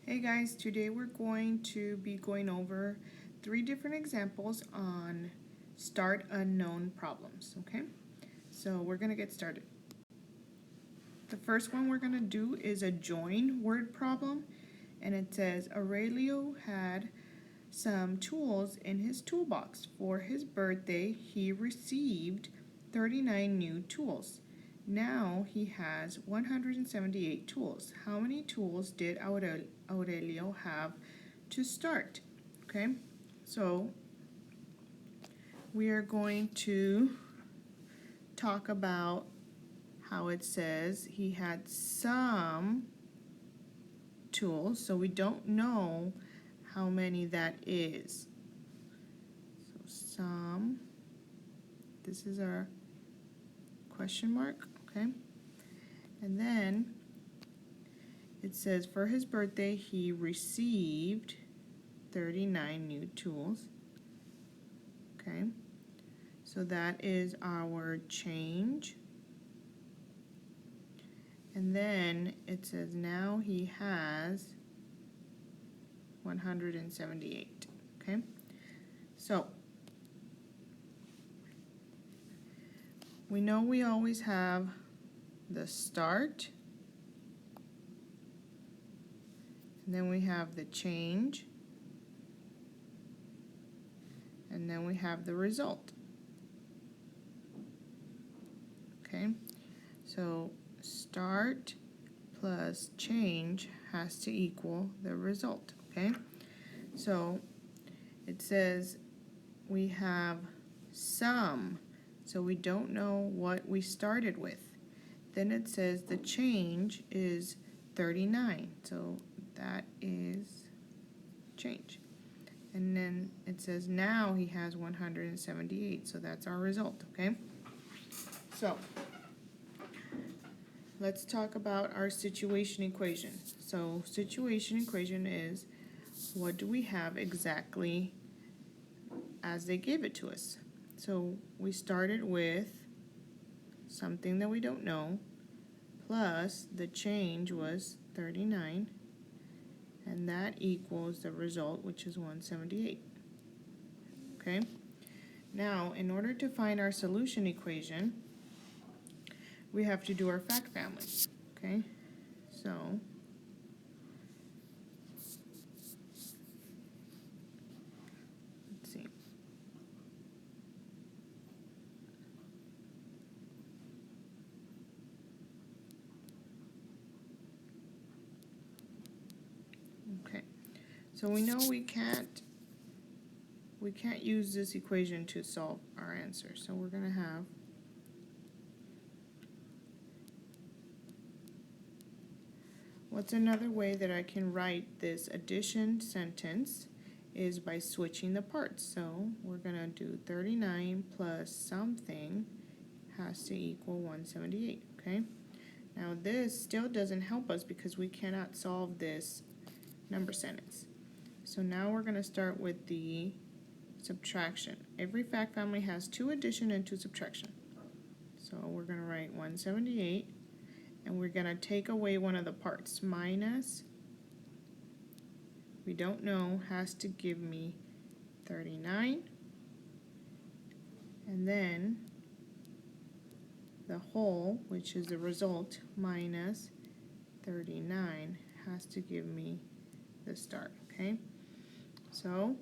Hey guys, today we're going to be going over 3 different examples on start unknown problems, okay? So we're going to get started. The first one we're going to do is a join word problem, and it says Aurelio had some tools in his toolbox. For his birthday, he received 39 new tools. Now he has 178 tools. How many tools did Aurelio have to start? Okay, so we are going to talk about how it says he had some tools, so we don't know how many that is. So some, this is our question mark, okay? And then it says for his birthday he received 39 new tools, okay? So that is our change. And then it says now he has 178, okay? So we know we always have the start, and then we have the change, and then we have the result. Okay, so start plus change has to equal the result. Okay, so it says we have some, so we don't know what we started with. Then it says the change is 39, so that is change. And then it says now he has 178, so that's our result, okay? So let's talk about our situation equation. So situation equation is what do we have exactly as they gave it to us. So we started with something that we don't know, plus the change was 39, and that equals the result, which is 178. Okay? Now, in order to find our solution equation, we have to do our fact family. Okay? So, let's see. Okay. So we know we can't use this equation to solve our answer. So we're going to have what's another way that I can write this addition sentence is by switching the parts. So we're going to do 39 plus something has to equal 178, okay? Now this still doesn't help us because we cannot solve this number sentence. So now we're going to start with the subtraction. Every fact family has 2 addition and 2 subtraction. So we're going to write 178, and we're going to take away one of the parts. Minus, we don't know, has to give me 39. And then the whole, which is the result, minus 39 has to give me the start, okay? So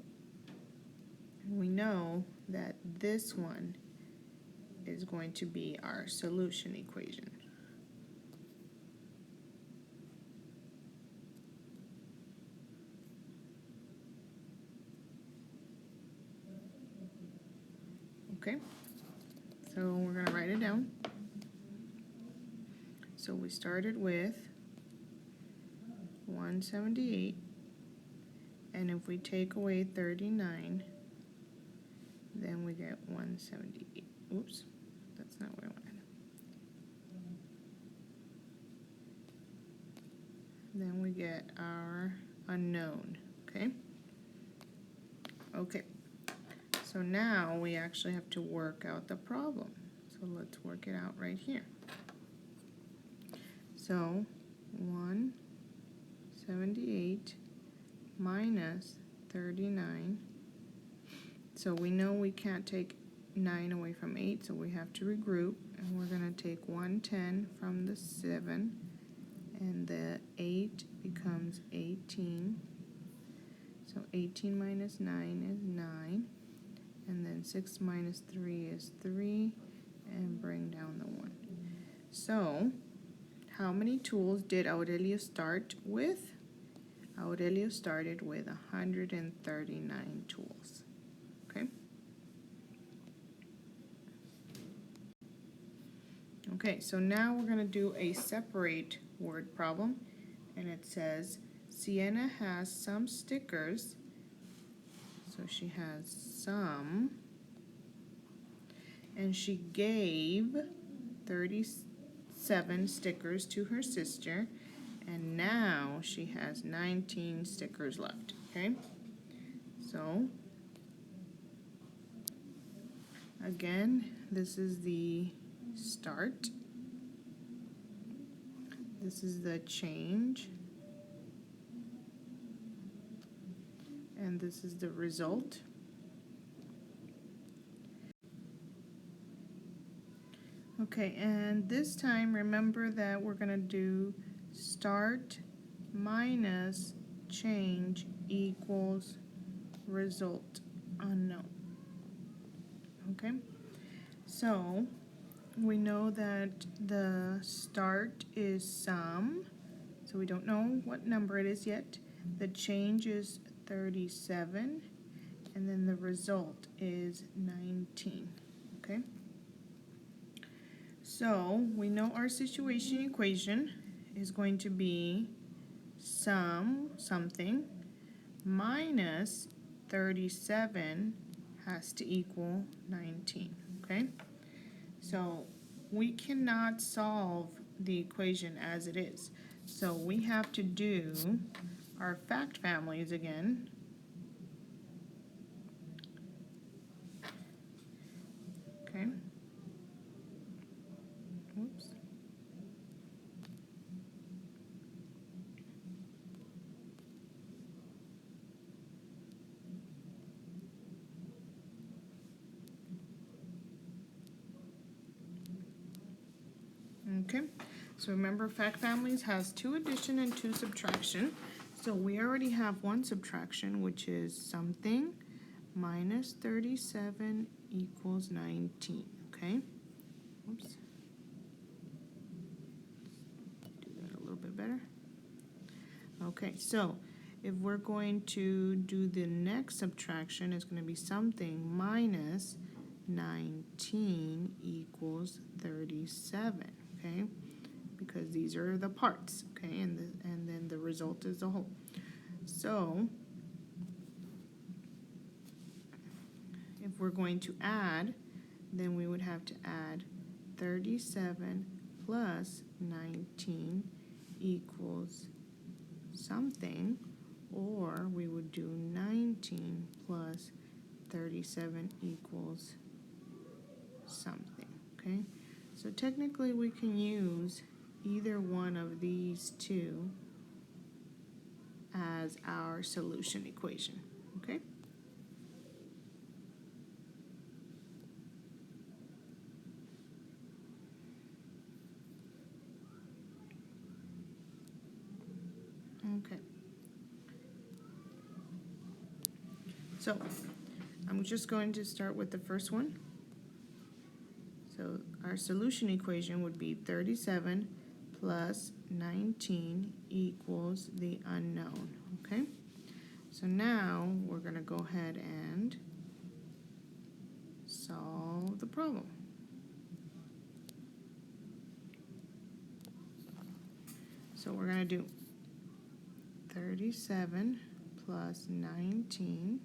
we know that this one is going to be our solution equation. Okay, so we're going to write it down. So we started with 178, and if we take away 39, then we get 178. Oops, that's not what I wanted. Then we get our unknown, okay? Okay, so now we actually have to work out the problem. So let's work it out right here. So 178 minus 39. So we know we can't take 9 away from 8, so we have to regroup, and we're going to take 110 from the 7, and the 8 becomes 18. So 18 minus 9 is 9, and then 6 minus 3 is 3, and bring down the 1. So how many tools did Aurelio start with? Aurelio started with 139 tools. Okay? Okay, so now we're going to do a separate word problem, and it says Sienna has some stickers. So she has some, and she gave 37 stickers to her sister, and now she has 19 stickers left. Okay, so again, this is the start, this is the change, and this is the result. Okay, and this time remember that we're going to do start minus change equals result unknown. Okay, so we know that the start is sum, so we don't know what number it is yet. The change is 37, and then the result is 19. Okay, so we know our situation equation is going to be something minus 37 has to equal 19. Okay, so we cannot solve the equation as it is, so we have to do our fact families again. Okay, oops. Okay, so remember fact families has 2 addition and 2 subtraction. So we already have 1 subtraction, which is something minus 37 equals 19. Okay, oops. Do that a little bit better. Okay, so if we're going to do the next subtraction, it's going to be something minus 19 equals 37. Okay, because these are the parts, okay, and then the result is the whole. So if we're going to add, then we would have to add 37 plus 19 equals something, or we would do 19 plus 37 equals something. Okay, so technically we can use either one of these two as our solution equation. Okay, okay, so I'm just going to start with the first one. So our solution equation would be 37 plus 19 equals the unknown. Okay, so now we're going to go ahead and solve the problem. So we're going to do 37 plus 19.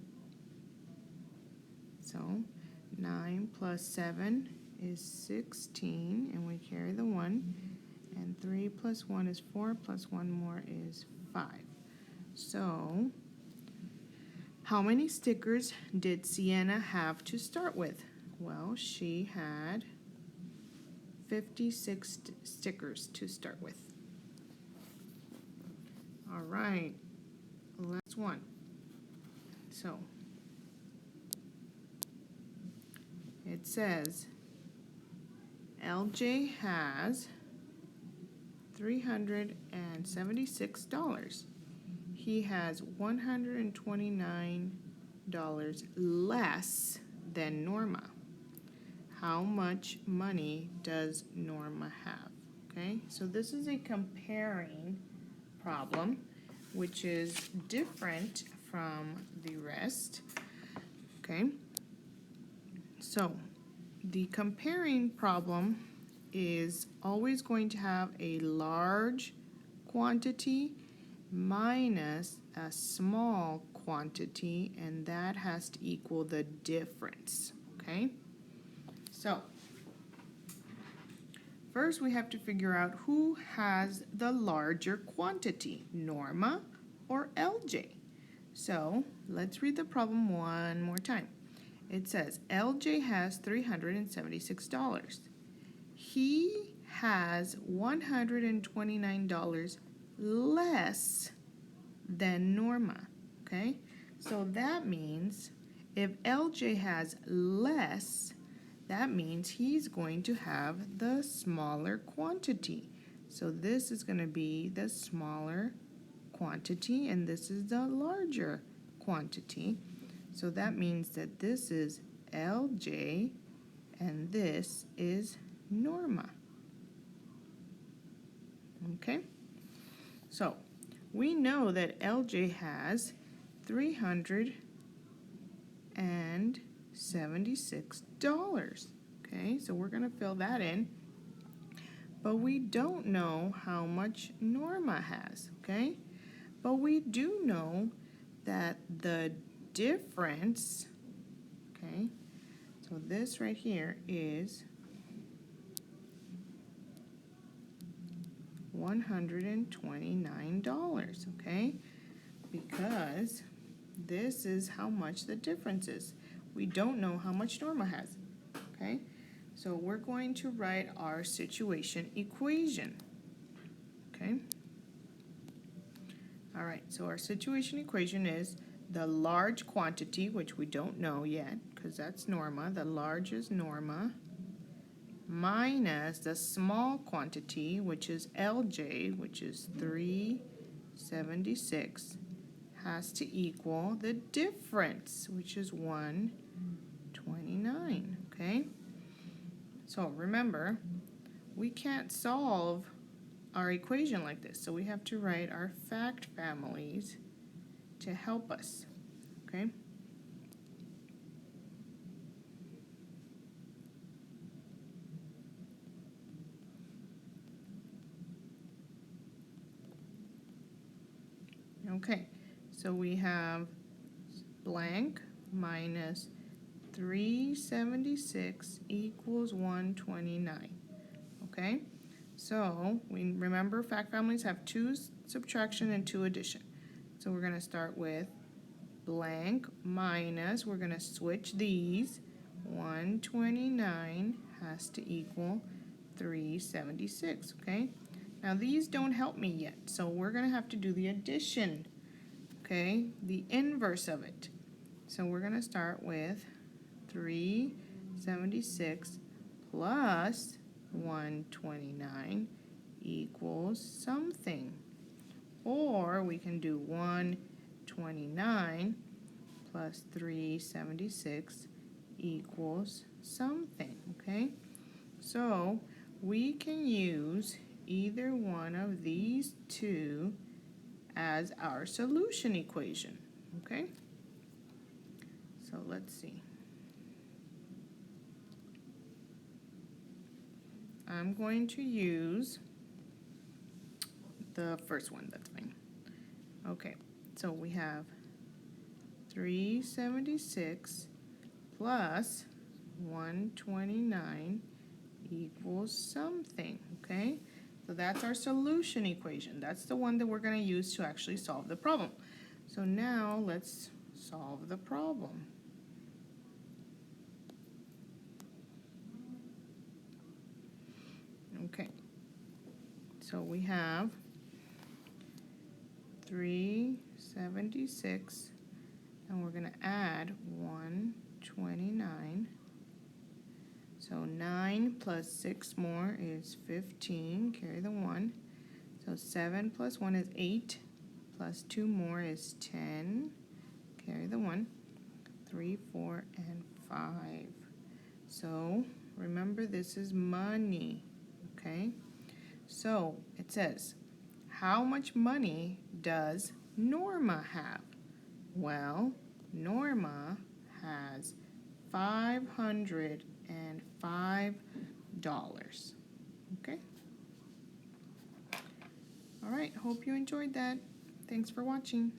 So 9 plus 7 is 16, and we carry the 1. And 3 plus 1 is 4, plus 1 more is 5. So how many stickers did Sienna have to start with? Well, she had 56 stickers to start with. All right, last one. So it says LJ has $376. He has $129 less than Norma. How much money does Norma have? Okay, so this is a comparing problem, which is different from the rest. Okay, so the comparing problem is always going to have a large quantity minus a small quantity, and that has to equal the difference. Okay, so first we have to figure out who has the larger quantity, Norma or LJ. So let's read the problem one more time. It says LJ has $376. He has $129 less than Norma. Okay, so that means if LJ has less, that means he's going to have the smaller quantity. So this is going to be the smaller quantity, and this is the larger quantity. So that means that this is LJ, and this is Norma. Okay? So we know that LJ has $376. Okay, so we're going to fill that in. But we don't know how much Norma has. Okay? But we do know that the difference, okay, so this right here is $129, okay, because this is how much the difference is. We don't know how much Norma has, okay? So we're going to write our situation equation, okay? All right, so our situation equation is the large quantity, which we don't know yet, because that's Norma. The large is Norma, minus the small quantity, which is LJ, which is 376, has to equal the difference, which is 129, okay? So remember, we can't solve our equation like this, so we have to write our fact families to help us, okay? Okay, so we have blank minus 376 equals 129. Okay, so we remember fact families have 2 subtraction and 2 addition. So we're going to start with blank minus, we're going to switch these. 129 has to equal 376. Okay, now these don't help me yet, so we're going to have to do the addition, okay, the inverse of it. So we're going to start with 376 plus 129 equals something. Or we can do 129 plus 376 equals something, okay? So we can use either one of these two as our solution equation, okay? So let's see. I'm going to use the first one, that's fine. Okay, so we have 376 plus 129 equals something, okay? So that's our solution equation. That's the one that we're going to use to actually solve the problem. So now let's solve the problem. Okay, so we have 376, and we're going to add 129. So 9 plus 6 more is 15, carry the 1. So 7 plus 1 is 8, plus 2 more is 10, carry the 1. 3, 4, and 5. So remember, this is money, okay? So it says, how much money does Norma have? Well, Norma has $505. Okay? All right, hope you enjoyed that. Thanks for watching.